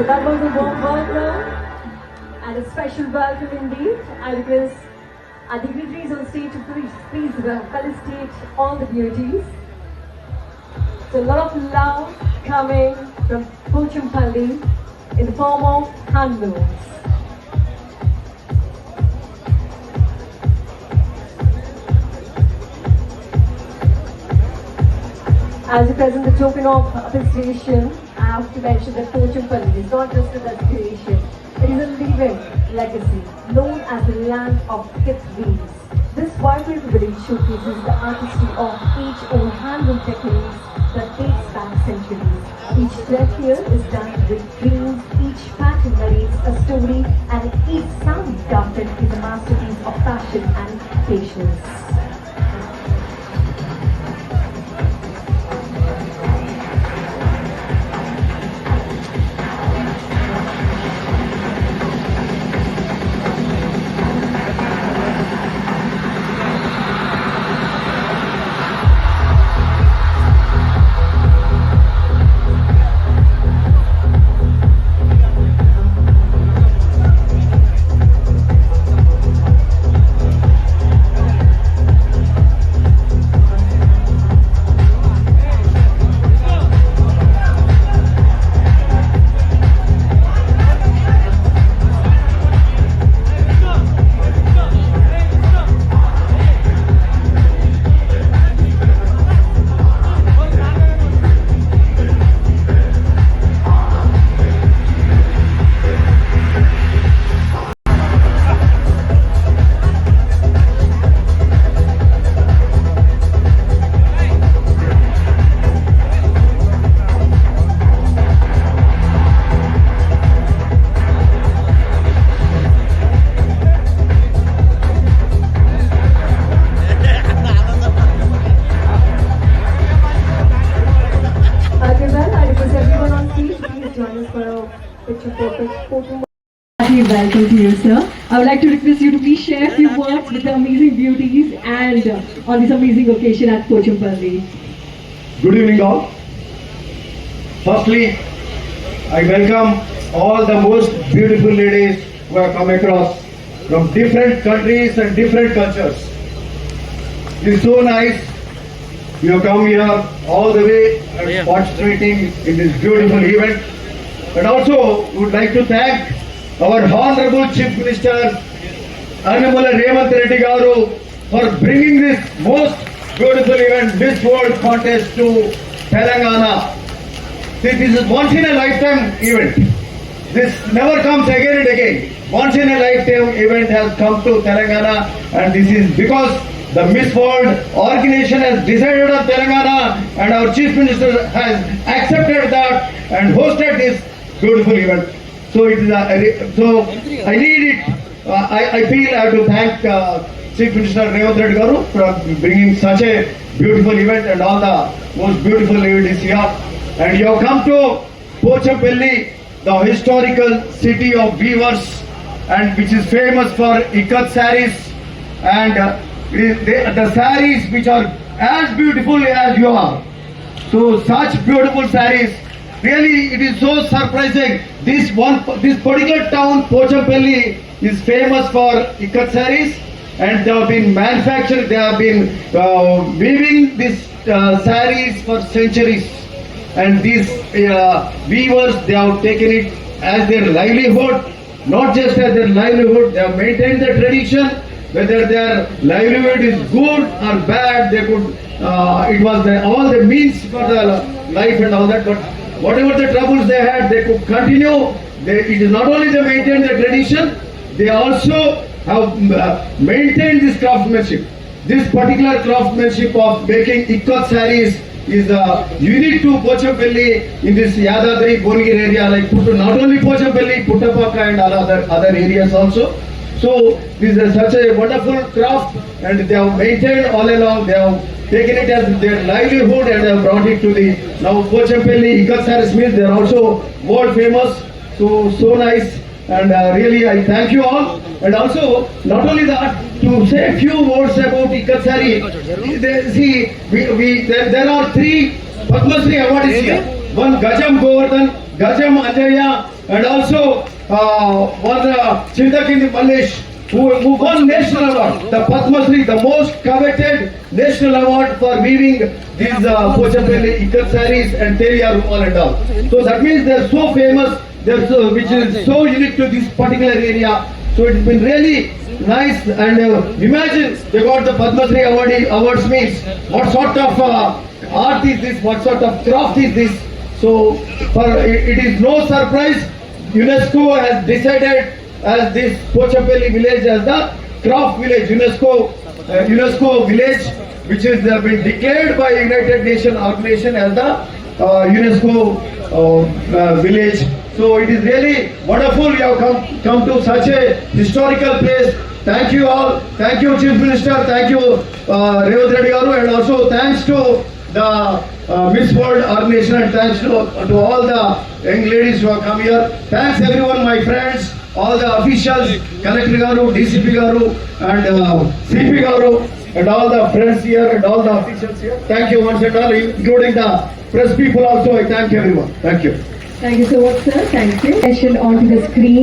So that was a warm welcome and a special welcome indeed. I request our dignitaries on stage to please felicitate all the beauties. So a lot of love coming from Pochampally in the form of handlooms. As we present the token of appreciation, I have to mention that Pochampally is not just a destination, it is a living legacy known as the land of fifth wheels. This vibrant village showcases the artistry of each own handloom techniques that dates back centuries. Each thread here is done with dreams, each pattern narrates a story, and each sari crafted is a masterpiece of passion and patience. Welcome to you, sir. I would like to request you to please share a few words with the amazing beauties and on this amazing occasion at Pochampally. Good evening all. Firstly, I welcome all the most beautiful ladies who have come across from different countries and different cultures. It is so nice you have come here all the way and participating in this beautiful event. And also would like to thank our Honorable Chief Minister Annamala Revanth Reddy Garu for bringing this most beautiful event, Miss World Contest to Telangana. This is once in a lifetime event. This never comes again and again. Once in a lifetime event has come to Telangana, and this is because the Miss World organization has decided on Telangana, and our Chief Minister has accepted that and hosted this beautiful event. So it is so I need it. I feel I have to thank Chief Minister Revanth Reddy Garu for bringing such a beautiful event, and all the most beautiful ladies here. And you have come to Pochampally, the historical city of weavers, and which is famous for ikat saris, and the saris which are as beautiful as you are. So such beautiful saris. Really, it is so surprising. This particular town, Pochampally, is famous for ikat saris, and they have been manufactured. They have been weaving these saris for centuries, and these weavers, they have taken it as their livelihood. Not just as their livelihood, they have maintained the tradition. Whether their livelihood is good or bad, they could. It was all the means for the life and all that, but whatever the troubles they had, they could continue. It is not only they maintain the tradition, they also have maintained this craftsmanship. This particular craftsmanship of making ikat saris is unique to Pochampally in this Yadadri, Bongir area, like not only Pochampally, Puttapaka and other areas also. So this is such a wonderful craft, and they have maintained all along. They have taken it as their livelihood, and they have brought it to the now Pochampally ikat saris mills. They are also world famous. So nice, and really I thank you all. And also not only that, to say a few words about ikat sari. See, there are 3 Padma Shri awards here. One Gajam Govardhan, Gajam Anjaya, and also one Chindakindi Mallesh, who won national award, the Padma Shri, the most coveted national award for weaving these Pochapelli ikat sarees and Teriya rumal and all. So that means they are so famous, which is so unique to this particular area. So it's been really nice, and imagine they got the Padma Shri awards means what sort of art is this, what sort of craft is this. So it is no surprise UNESCO has decided as this Pochapelli village as the craft village, UNESCO village, which has been declared by United Nations organization as the UNESCO village. So it is really wonderful you have come to such a historical place. Thank you all. Thank you, Chief Minister. Thank you, Revant Reddy Garu, and also thanks to the Miss World organization, and thanks to all the young ladies who have come here. Thanks everyone, my friends, all the officials, Collector Garu, DCP Garu, and CP Garu, and all the friends here and all the officials here. Thank you once and all, including the press people also. I thank everyone. Thank you. Thank you so much, sir. Thank you. Session onto the screen.